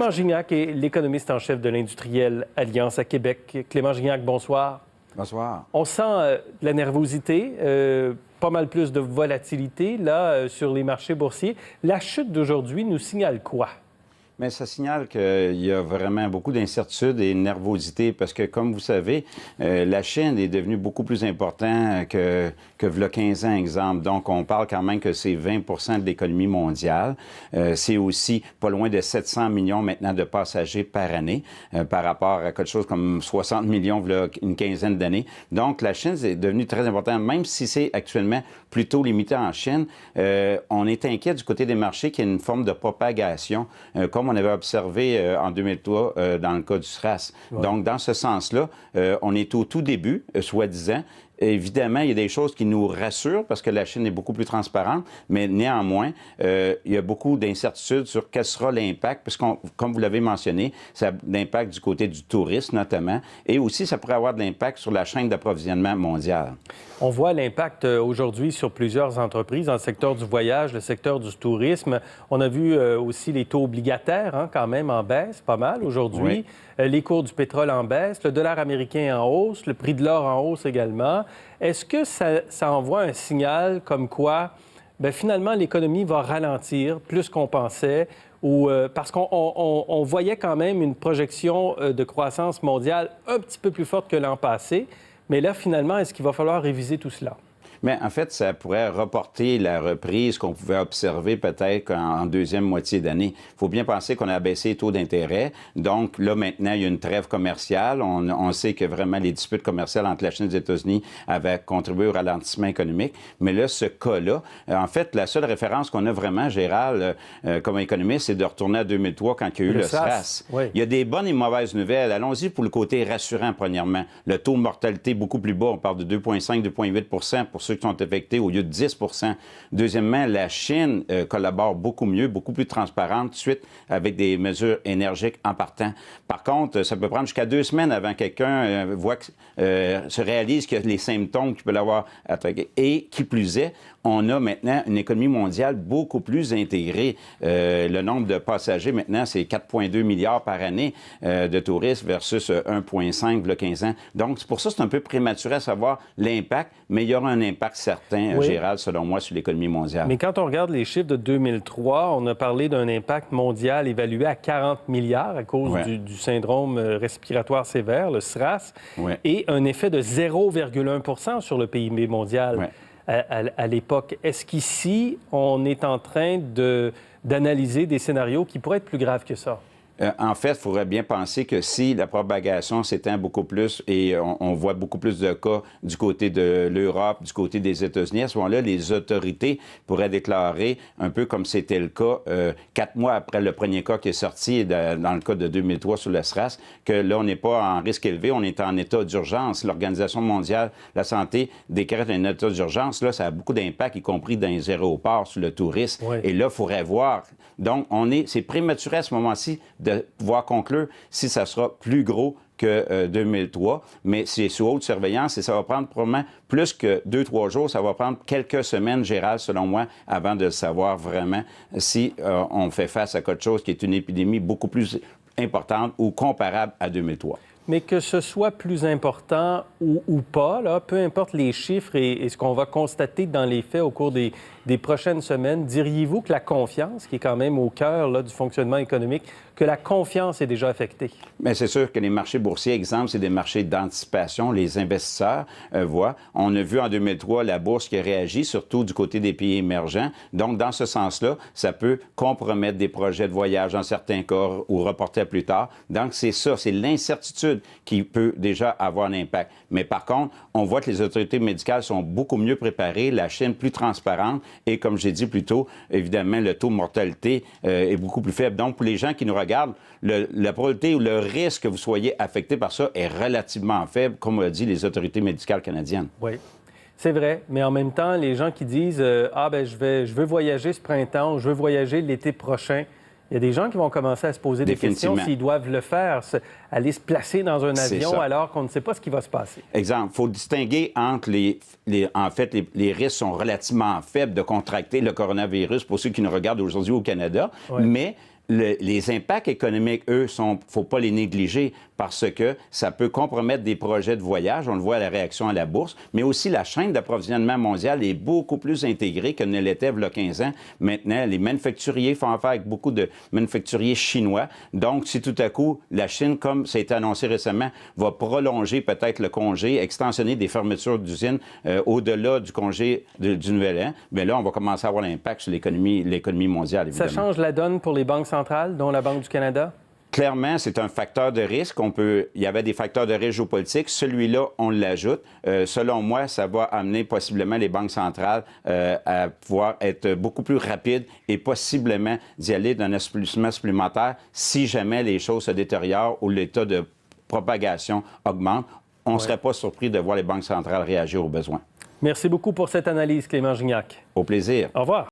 Clément Gignac est l'économiste en chef de l'Industrielle Alliance à Québec. Clément Gignac, bonsoir. Bonsoir. On sent de la nervosité, pas mal plus de volatilité là sur les marchés boursiers. La chute d'aujourd'hui nous signale quoi? Mais ça signale qu'il y a vraiment beaucoup d'incertitudes et de nervosité parce que, comme vous savez, la Chine est devenue beaucoup plus importante que v'là 15 ans, exemple. Donc, on parle quand même que c'est 20 de l'économie mondiale. C'est aussi pas loin de 700 millions maintenant de passagers par année par rapport à quelque chose comme 60 millions v'là une quinzaine d'années. Donc, la Chine est devenue très importante, même si c'est actuellement plutôt limité en Chine. On est inquiet du côté des marchés qu'il y ait une forme de propagation, comme on avait observé en 2003 dans le cas du SRAS. Ouais. Donc, dans ce sens-là, on est au tout début, soi-disant. Évidemment, il y a des choses qui nous rassurent parce que la Chine est beaucoup plus transparente, mais néanmoins, il y a beaucoup d'incertitudes sur quel sera l'impact, puisque, comme vous l'avez mentionné, ça a l'impact du côté du tourisme notamment, et aussi ça pourrait avoir de l'impact sur la chaîne d'approvisionnement mondiale. On voit l'impact aujourd'hui sur plusieurs entreprises dans le secteur du voyage, le secteur du tourisme. On a vu aussi les taux obligataires quand même en baisse, pas mal aujourd'hui. Oui. Les cours du pétrole en baisse, le dollar américain en hausse, le prix de l'or en hausse également. Est-ce que ça envoie un signal comme quoi, finalement, l'économie va ralentir plus qu'on pensait? Parce qu'on voyait quand même une projection de croissance mondiale un petit peu plus forte que l'an passé. Mais là, finalement, est-ce qu'il va falloir réviser tout cela? Mais en fait, ça pourrait reporter la reprise qu'on pouvait observer peut-être en deuxième moitié d'année. Il faut bien penser qu'on a abaissé les taux d'intérêt. Donc là, maintenant, il y a une trêve commerciale. On sait que vraiment les disputes commerciales entre la Chine et les États-Unis avaient contribué au ralentissement économique. Mais là, ce cas-là, en fait, la seule référence qu'on a vraiment, Gérald, comme économiste, c'est de retourner à 2003 quand il y a eu le SRAS. Oui. Il y a des bonnes et mauvaises nouvelles. Allons-y pour le côté rassurant, premièrement. Le taux de mortalité beaucoup plus bas. On parle de 2,5, 2,8 pour ceux qui sont affectés au lieu de 10 Deuxièmement, la Chine collabore beaucoup mieux, beaucoup plus transparente, tout de suite avec des mesures énergiques en partant. Par contre, ça peut prendre jusqu'à 2 semaines avant que quelqu'un se réalise qu'il y a les symptômes qu'il peut l'avoir attaqué. Et qui plus est, on a maintenant une économie mondiale beaucoup plus intégrée. Le nombre de passagers, maintenant, c'est 4,2 milliards par année de touristes versus 1,5 il y a 15 ans. Donc, c'est pour ça que c'est un peu prématuré à savoir l'impact, mais il y aura un impact certain, oui. Gérald, selon moi, sur l'économie mondiale. Mais quand on regarde les chiffres de 2003, on a parlé d'un impact mondial évalué à 40 milliards à cause du syndrome respiratoire sévère, le SRAS, et un effet de 0,1 sur le PIB mondial. À l'époque. Est-ce qu'ici, on est en train d'analyser des scénarios qui pourraient être plus graves que ça? En fait, il faudrait bien penser que si la propagation s'étend beaucoup plus et on voit beaucoup plus de cas du côté de l'Europe, du côté des États-Unis, à ce moment-là, les autorités pourraient déclarer, un peu comme c'était le cas 4 mois après le premier cas qui est sorti dans le cas de 2003 sur le SRAS, que là, on n'est pas en risque élevé, on est en état d'urgence. L'Organisation mondiale de la santé décrète un état d'urgence. Là, ça a beaucoup d'impact, y compris dans les aéroports, sur le tourisme. Oui. Et là, il faudrait voir. Donc, c'est prématuré à ce moment-ci de pouvoir conclure si ça sera plus gros que 2003, mais c'est sous haute surveillance et ça va prendre probablement plus que 2-3 jours. Ça va prendre quelques semaines, Gérald, selon moi, avant de savoir vraiment si on fait face à quelque chose qui est une épidémie beaucoup plus importante ou comparable à 2003. Mais que ce soit plus important ou pas, là, peu importe les chiffres et ce qu'on va constater dans les faits au cours des prochaines semaines, diriez-vous que la confiance, qui est quand même au cœur là, du fonctionnement économique, que la confiance est déjà affectée? Bien, c'est sûr que les marchés boursiers, exemple, c'est des marchés d'anticipation. Les investisseurs voient. On a vu en 2003 la bourse qui a réagi, surtout du côté des pays émergents. Donc, dans ce sens-là, ça peut compromettre des projets de voyage dans certains cas ou reporter à plus tard. Donc, c'est ça, c'est l'incertitude qui peut déjà avoir un impact. Mais par contre, on voit que les autorités médicales sont beaucoup mieux préparées, la Chine plus transparente et, comme j'ai dit plus tôt, évidemment, le taux de mortalité est beaucoup plus faible. Donc, pour les gens qui nous regardent, la probabilité ou le risque que vous soyez affecté par ça est relativement faible, comme l'a dit les autorités médicales canadiennes. Oui. C'est vrai, mais en même temps, les gens qui disent je veux voyager ce printemps, je veux voyager l'été prochain. Il y a des gens qui vont commencer à se poser des questions s'ils doivent le faire, aller se placer dans un avion alors qu'on ne sait pas ce qui va se passer. Exemple, il faut distinguer entre les risques sont relativement faibles de contracter le coronavirus pour ceux qui nous regardent aujourd'hui au Canada, mais les impacts économiques, eux, faut pas les négliger parce que ça peut compromettre des projets de voyage. On le voit à la réaction à la bourse, mais aussi la chaîne d'approvisionnement mondiale est beaucoup plus intégrée que ne l'était il y a 15 ans. Maintenant, les manufacturiers font affaire avec beaucoup de manufacturiers chinois. Donc, si tout à coup, la Chine, comme ça a été annoncé récemment, va prolonger peut-être le congé, extensionner des fermetures d'usines au-delà du congé du Nouvel An, bien là, on va commencer à avoir l'impact sur l'économie mondiale, évidemment. Ça change la donne pour les banques centrales, dont la Banque du Canada? Clairement, c'est un facteur de risque. Il y avait des facteurs de risque géopolitique. Celui-là, on l'ajoute. Selon moi, ça va amener possiblement les banques centrales à pouvoir être beaucoup plus rapides et possiblement d'y aller d'un assouplissement supplémentaire si jamais les choses se détériorent ou l'état de propagation augmente. On ne serait pas surpris de voir les banques centrales réagir aux besoins. Merci beaucoup pour cette analyse, Clément Gignac. Au plaisir. Au revoir.